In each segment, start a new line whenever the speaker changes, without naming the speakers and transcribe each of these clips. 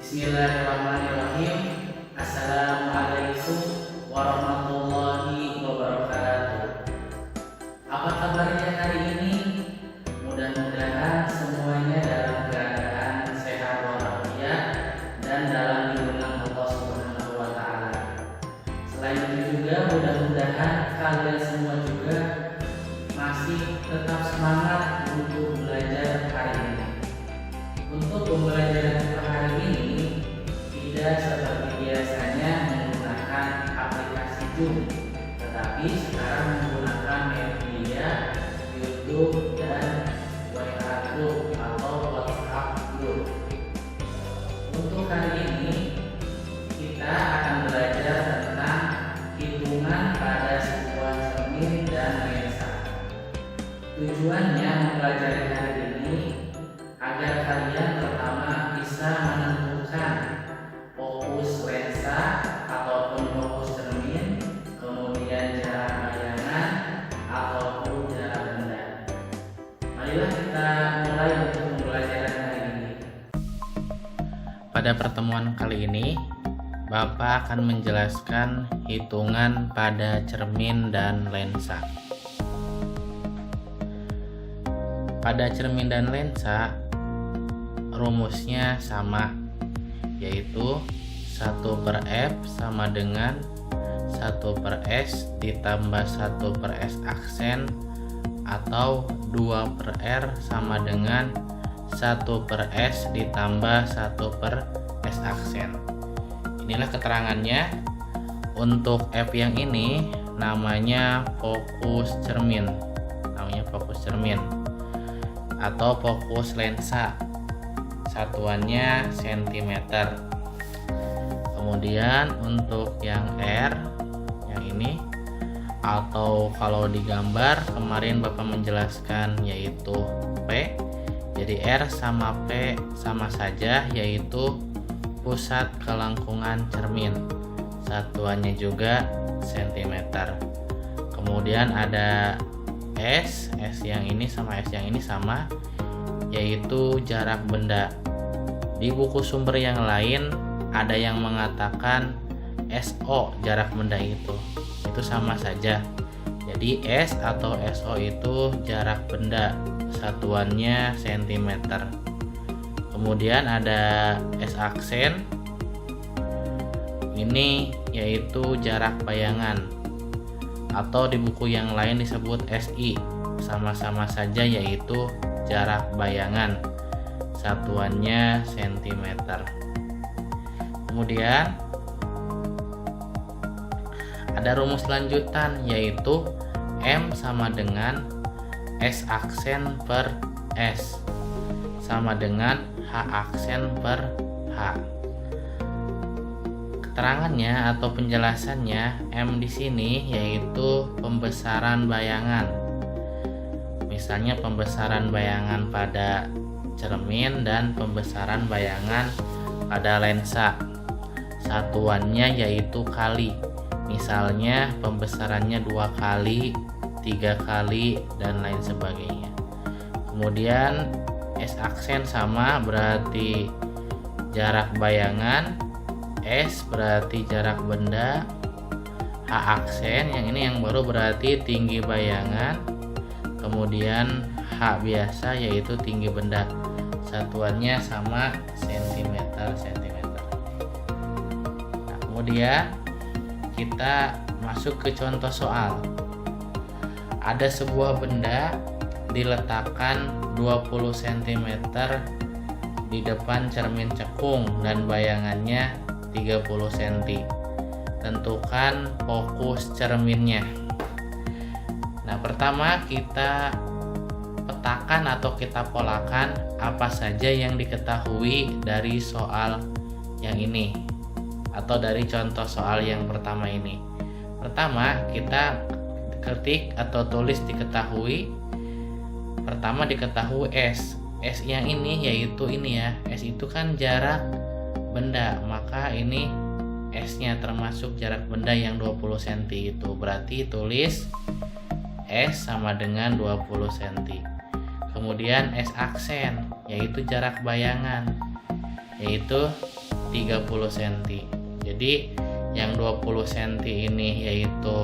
Bismillahirrahmanirrahim. Assalamualaikum warahmatullahi wabarakatuh. Apa kabarnya hari ini? Mudah-mudahan semuanya dalam keadaan sehat walafiat dan dalam lindungan Allah Subhanahu wa taala. Selain itu juga mudah-mudahan kalian semua juga masih tetap semangat untuk belajar hari ini. Untuk pembelajaran kita hari ini tidak seperti biasanya menggunakan aplikasi Zoom, tetapi sekarang menggunakan media YouTube dan WA Group atau WhatsApp Group. Untuk hari ini kita akan belajar tentang hitungan pada sebuah cermin dan lensa. Tujuannya mempelajari hari ini agar kalian pertama bisa menentukan fokus lensa ataupun fokus cermin, kemudian jarak bayangan ataupun jarak benda. Marilah kita mulai untuk pembelajaran hari ini.
Pada pertemuan kali ini, Bapak akan menjelaskan hitungan pada cermin dan lensa. Pada cermin dan lensa, rumusnya sama, yaitu 1/F sama dengan 1/S ditambah 1/S aksen, atau 2/R sama dengan 1/S ditambah 1/S aksen. Inilah keterangannya. Untuk F yang ini namanya fokus cermin, atau fokus lensa. Satuannya cm. Kemudian untuk yang R yang ini, atau kalau digambar kemarin Bapak menjelaskan, yaitu P. Jadi R sama P sama saja, yaitu pusat kelengkungan cermin. Satuannya juga cm. Kemudian ada S yang ini sama S yang ini sama, yaitu jarak benda. Di buku sumber yang lain ada yang mengatakan SO jarak benda itu sama saja. Jadi S atau SO itu jarak benda, satuannya cm. Kemudian ada S aksen, ini yaitu jarak bayangan, atau di buku yang lain disebut SI, sama-sama saja yaitu jarak bayangan, satuannya cm. Kemudian ada rumus lanjutan, yaitu M sama dengan S aksen per S sama dengan H aksen per H. Keterangannya atau penjelasannya, M di sini yaitu pembesaran bayangan. Misalnya pembesaran bayangan pada cermin dan pembesaran bayangan pada lensa. Satuannya yaitu kali. Misalnya pembesarannya 2 kali, 3 kali, dan lain sebagainya. Kemudian S aksen sama berarti jarak bayangan, S berarti jarak benda, H aksen yang ini yang baru berarti tinggi bayangan, kemudian H biasa yaitu tinggi benda. Satuannya sama cm. Nah, kemudian kita masuk ke contoh soal. Ada sebuah benda diletakkan 20 cm di depan cermin cekung dan bayangannya 30 cm. Tentukan fokus cerminnya. Nah, pertama kita petakan atau kita polakan apa saja yang diketahui dari soal yang ini, atau dari contoh soal yang pertama ini. Pertama, kita ketik atau tulis diketahui. Pertama diketahui S yang ini yaitu ini ya, S itu kan jarak benda, maka ini S nya termasuk jarak benda yang 20 cm itu, berarti tulis S sama dengan 20 cm. Kemudian S aksen yaitu jarak bayangan, yaitu 30 cm. Jadi yang 20 cm ini yaitu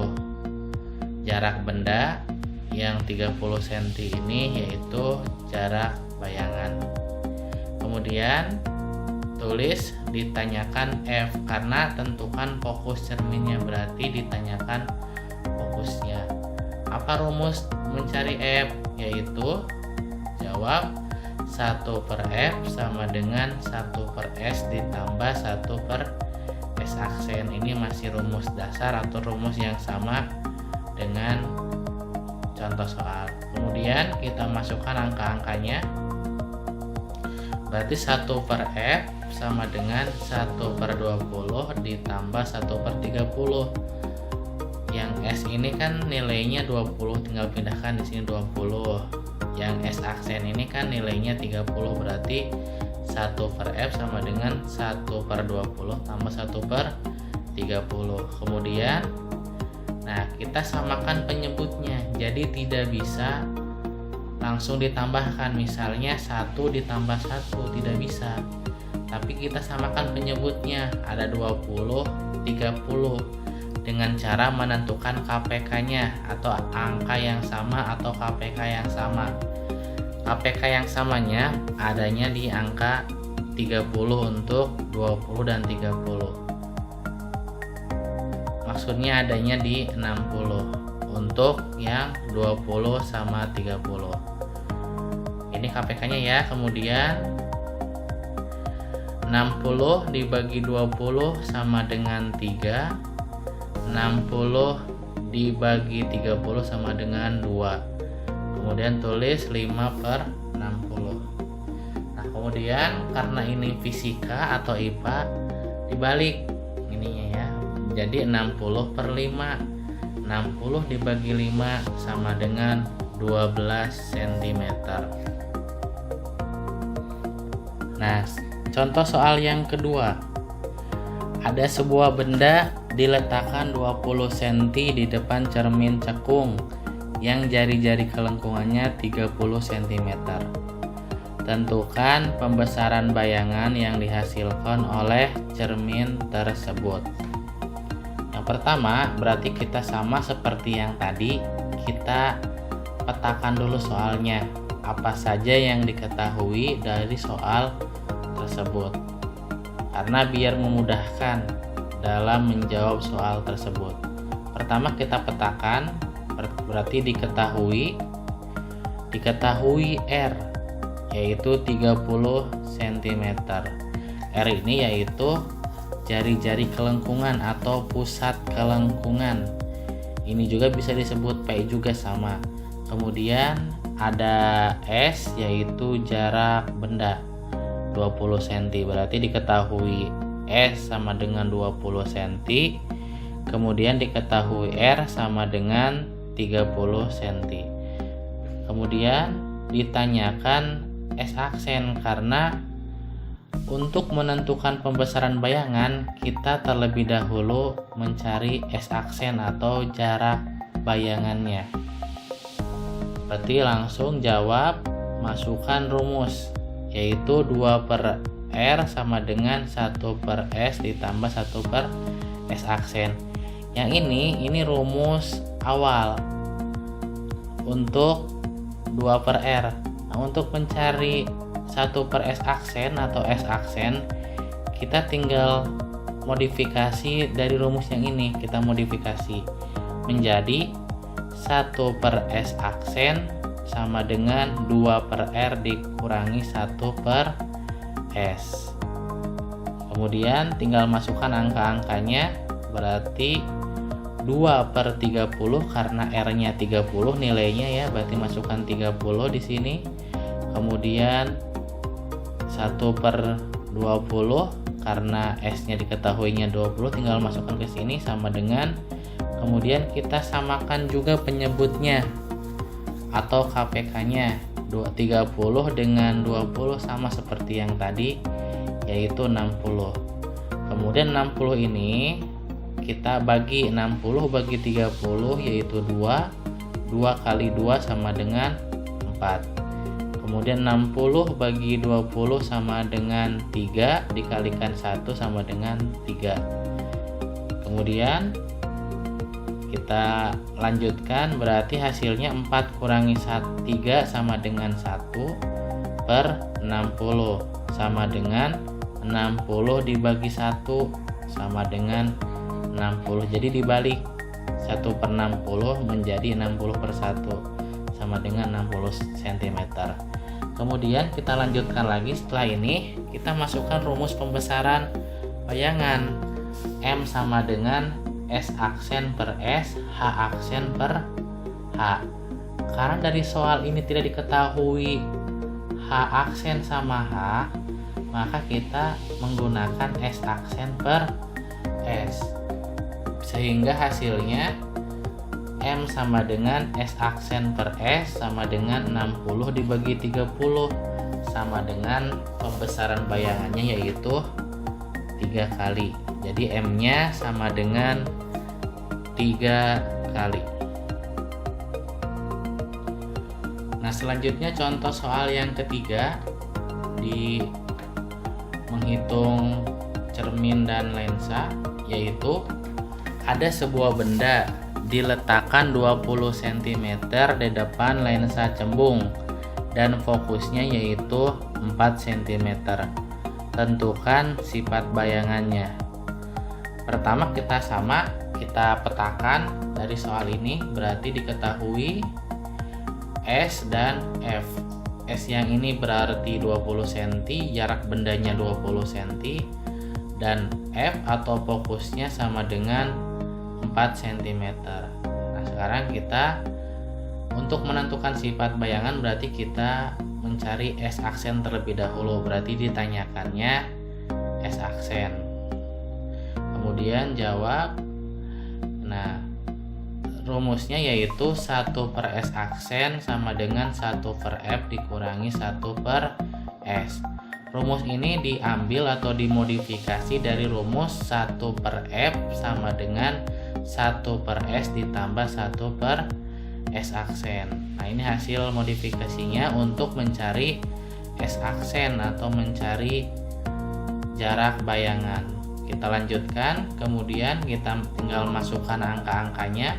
jarak benda, yang 30 cm ini yaitu jarak bayangan. Kemudian tulis ditanyakan F, karena tentukan fokus cerminnya, berarti ditanyakan fokusnya. Apa rumus mencari F? Yaitu jawab 1/F sama dengan 1/S ditambah 1/S aksen. Ini masih rumus dasar atau rumus yang sama dengan contoh soal. Kemudian kita masukkan angka-angkanya. Berarti 1/F sama dengan 1/20 ditambah 1/30. Yang S ini kan nilainya 20, tinggal pindahkan di sini 20. Yang S aksen ini kan nilainya 30, berarti 1/F sama dengan 1/20 tambah 1/30. Kemudian nah, kita samakan penyebutnya. Jadi tidak bisa langsung ditambahkan, misalnya 1 ditambah 1, tidak bisa. Tapi kita samakan penyebutnya, ada 20, 30, dengan cara menentukan KPK-nya atau angka yang sama atau KPK yang sama. KPK yang samanya adanya di angka 30 untuk 20 dan 30. Maksudnya adanya di 60 untuk yang 20 sama 30. Ini KPK-nya ya. Kemudian 60 dibagi 20 sama dengan 3. 60 dibagi 30 sama dengan 2. Kemudian tulis 5/60. Nah, kemudian karena ini fisika atau IPA, dibalik ininya ya. Jadi 60/5. 60 dibagi 5 sama dengan 12 cm. Nah, contoh soal yang kedua. Ada sebuah benda diletakkan 20 cm di depan cermin cekung yang jari-jari kelengkungannya 30 cm. Tentukan pembesaran bayangan yang dihasilkan oleh cermin tersebut. Yang pertama, berarti kita sama seperti yang tadi, kita petakan dulu soalnya. Apa saja yang diketahui dari soal tersebut. Karena biar memudahkan dalam menjawab soal tersebut. Pertama kita petakan, berarti diketahui R yaitu 30 cm. R ini yaitu jari-jari kelengkungan atau pusat kelengkungan. Ini juga bisa disebut P juga sama. Kemudian ada S yaitu jarak benda 20 cm, berarti diketahui S sama dengan 20 cm. Kemudian diketahui R sama dengan 30 cm. Kemudian ditanyakan S aksen, karena untuk menentukan pembesaran bayangan kita terlebih dahulu mencari S aksen atau jarak bayangannya. Berarti langsung jawab, masukkan rumus yaitu 2/R sama dengan 1/S ditambah 1/S aksen. Yang ini rumus awal untuk 2/R. Nah, untuk mencari 1/S aksen atau S aksen, kita tinggal modifikasi dari rumus yang ini. Kita modifikasi menjadi 1/S aksen sama dengan 2/R dikurangi 1/S. Kemudian tinggal masukkan angka-angkanya, berarti 2/30 karena R-nya 30 nilainya ya, berarti masukkan 30 di sini. Kemudian 1/20 karena S-nya diketahuinya 20, tinggal masukkan ke sini sama dengan, kemudian kita samakan juga penyebutnya atau KPK-nya. 30 dengan 20 sama seperti yang tadi, yaitu 60. Kemudian 60 ini kita bagi 60 bagi 30 yaitu 2. 2 kali 2 sama dengan 4. Kemudian 60 bagi 20 sama dengan 3 dikalikan 1 sama dengan 3. Kemudian kita lanjutkan, berarti hasilnya 4 kurangi 3 sama dengan 1 per 60 sama dengan 60 dibagi 1 sama dengan 60. Jadi dibalik 1 per 60 menjadi 60 per 1 sama dengan 60 cm. Kemudian kita lanjutkan lagi. Setelah ini kita masukkan rumus pembesaran bayangan. M sama dengan S aksen per S, H aksen per H. Karena dari soal ini tidak diketahui H aksen sama H, maka kita menggunakan S aksen per S. Sehingga hasilnya M sama dengan S aksen per S sama dengan 60 dibagi 30 sama dengan pembesaran bayangannya yaitu 3 kali. Jadi M-nya sama dengan 3 kali. Nah, selanjutnya contoh soal yang ketiga, di menghitung cermin dan lensa, yaitu ada sebuah benda diletakkan 20 cm di depan lensa cembung dan fokusnya yaitu 4 cm. Tentukan sifat bayangannya. Pertama kita petakan dari soal ini, berarti diketahui S dan F. S yang ini berarti 20 cm, jarak bendanya 20 cm, dan F atau fokusnya sama dengan 4 cm. Nah, sekarang kita untuk menentukan sifat bayangan berarti kita mencari S aksen terlebih dahulu, berarti ditanyakannya S aksen. Kemudian jawab. Nah, rumusnya yaitu 1 per S aksen sama dengan 1 per F dikurangi 1 per S. Rumus ini diambil atau dimodifikasi dari rumus 1 per F sama dengan 1 per S ditambah 1 per S aksen. Nah, ini hasil modifikasinya untuk mencari S aksen atau mencari jarak bayangan. Kita lanjutkan, kemudian kita tinggal masukkan angka-angkanya.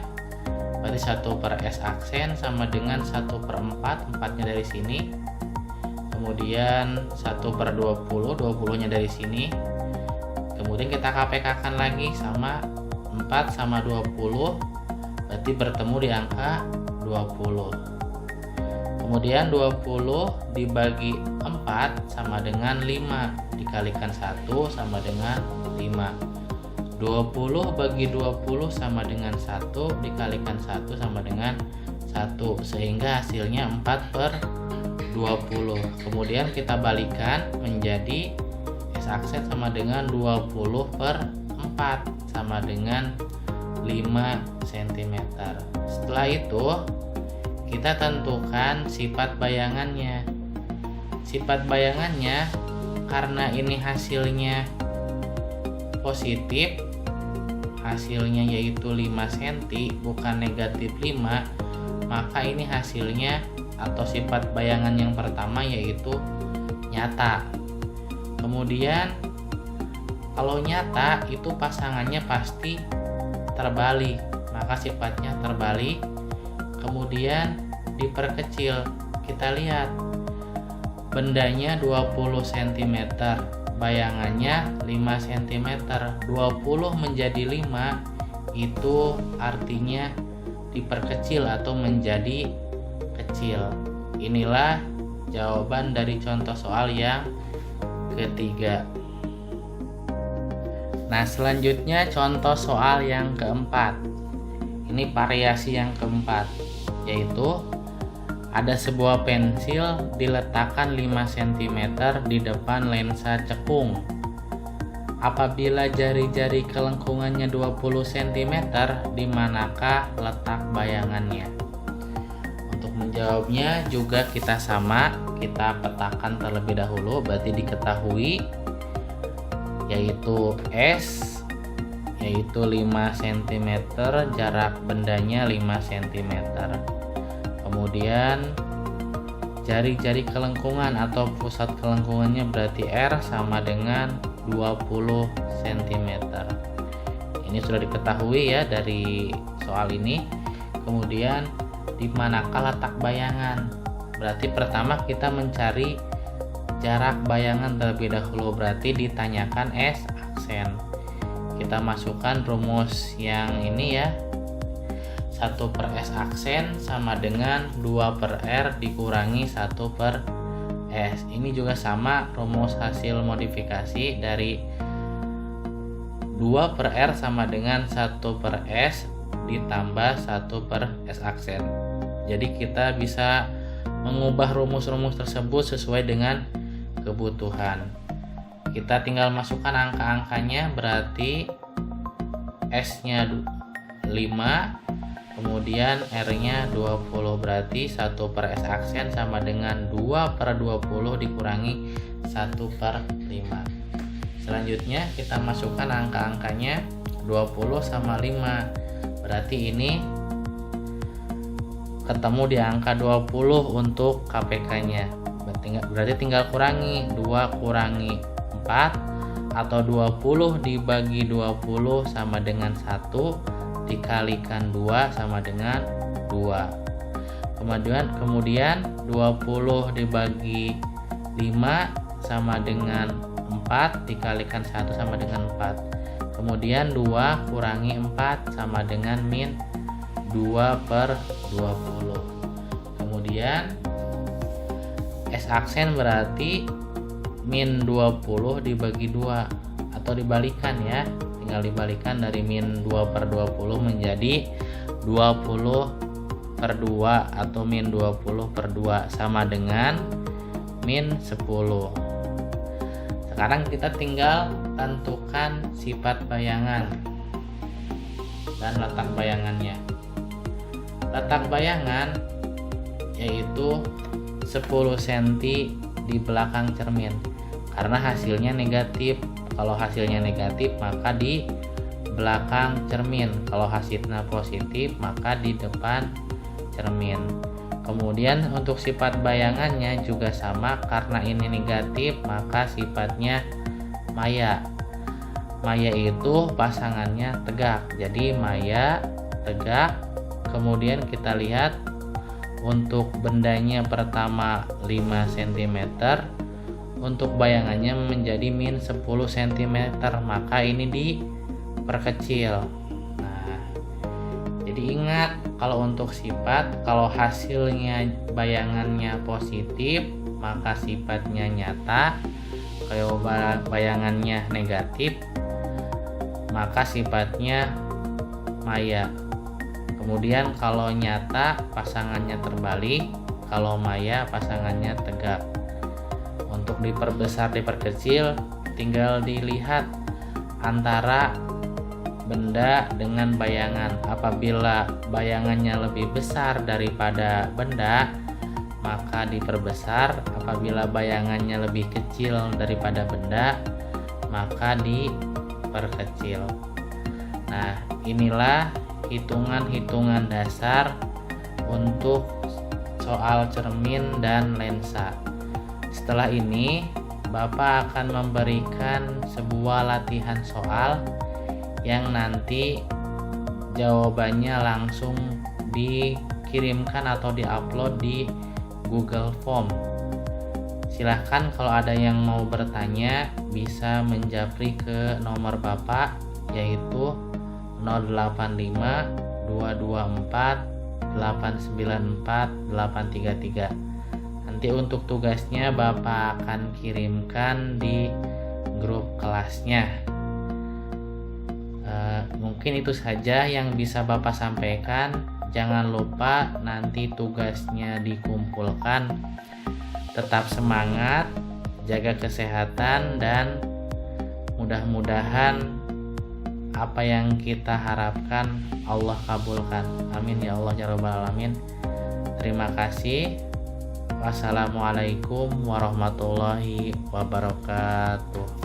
Berarti 1 per S aksen sama dengan 1 per 4, 4-nya dari sini. Kemudian 1 per 20, 20-nya dari sini. Kemudian kita KPK-kan lagi sama 4 sama 20, berarti bertemu di angka 20. Kemudian 20 dibagi 4 sama dengan 5, dikalikan 1 sama dengan 5. 20 bagi 20 sama dengan 1, dikalikan 1 sama dengan 1, sehingga hasilnya 4 per 20. Kemudian kita balikan menjadi S aksen sama dengan 20 per 4 sama dengan 5 cm. Setelah itu kita tentukan sifat bayangannya. Sifat bayangannya, karena ini hasilnya positif, hasilnya yaitu 5 cm bukan negatif 5, maka ini hasilnya atau sifat bayangan yang pertama yaitu nyata. Kemudian kalau nyata itu pasangannya pasti terbalik, maka sifatnya terbalik. Kemudian diperkecil, kita lihat bendanya 20 cm, bayangannya 5 cm, 20 menjadi 5 itu artinya diperkecil atau menjadi kecil. Inilah jawaban dari contoh soal yang ketiga. Nah, selanjutnya contoh soal yang keempat. Ini variasi yang keempat, yaitu ada sebuah pensil diletakkan 5 cm di depan lensa cekung. Apabila jari-jari kelengkungannya 20 cm, di manakah letak bayangannya? Untuk menjawabnya juga kita petakan terlebih dahulu, berarti diketahui yaitu S yaitu 5 cm, jarak bendanya 5 cm. Kemudian jari-jari kelengkungan atau pusat kelengkungannya berarti R sama dengan 20 cm. Ini sudah diketahui ya dari soal ini. Kemudian di manakah letak bayangan? Berarti pertama kita mencari jarak bayangan terlebih dahulu, berarti ditanyakan S aksen. Kita masukkan rumus yang ini ya. 1 per S aksen sama dengan 2 per R dikurangi 1 per S. Ini juga sama rumus hasil modifikasi dari 2 per R sama dengan 1 per S ditambah 1 per S aksen. Jadi kita bisa mengubah rumus-rumus tersebut sesuai dengan kebutuhan. Kita tinggal masukkan angka-angkanya, berarti S-nya 5, kemudian R-nya 20, berarti 1 per S aksen sama dengan 2 per 20 dikurangi 1 per 5. Selanjutnya kita masukkan angka-angkanya, 20 sama 5, berarti ini ketemu di angka 20 untuk KPK-nya. Berarti tinggal kurangi, 2 kurangi 4 atau 20 dibagi 20 sama dengan 1 dikalikan 2 sama dengan 2. Kemudian 20 dibagi 5 sama dengan 4 dikalikan 1 sama dengan 4. Kemudian 2 kurangi 4 sama dengan min 2 per 20. Kemudian S aksen berarti min 20 dibagi 2 atau dibalikan ya. Tinggal dibalikan dari min 2 per 20 menjadi 20 per 2 atau min 20 per 2 sama dengan min 10. Sekarang kita tinggal tentukan sifat bayangan dan letak bayangannya. Letak bayangan yaitu 10 cm di belakang cermin karena hasilnya negatif. Kalau hasilnya negatif maka di belakang cermin, kalau hasilnya positif maka di depan cermin. Kemudian untuk sifat bayangannya juga sama, karena ini negatif maka sifatnya maya. Maya itu pasangannya tegak, jadi maya tegak. Kemudian kita lihat untuk bendanya pertama 5 cm, untuk bayangannya menjadi min 10 cm, maka ini diperkecil. Nah, jadi ingat kalau untuk sifat, kalau hasilnya bayangannya positif maka sifatnya nyata, kalau bayangannya negatif maka sifatnya maya. Kemudian kalau nyata pasangannya terbalik, kalau maya pasangannya tegak. Untuk diperbesar diperkecil tinggal dilihat antara benda dengan bayangan. Apabila bayangannya lebih besar daripada benda maka diperbesar, apabila bayangannya lebih kecil daripada benda maka diperkecil. Nah, inilah hitungan-hitungan dasar untuk soal cermin dan lensa. Setelah ini Bapak akan memberikan sebuah latihan soal yang nanti jawabannya langsung dikirimkan atau diupload di Google Form. Silahkan kalau ada yang mau bertanya bisa menjapri ke nomor Bapak, yaitu 085 224 894 833. Nanti untuk tugasnya Bapak akan kirimkan di grup kelasnya. Mungkin itu saja yang bisa Bapak sampaikan. Jangan lupa nanti tugasnya dikumpulkan. Tetap semangat, jaga kesehatan, dan mudah-mudahan apa yang kita harapkan Allah kabulkan. Amin ya Allah ya rabbal alamin. Terima kasih. Wassalamualaikum warahmatullahi wabarakatuh.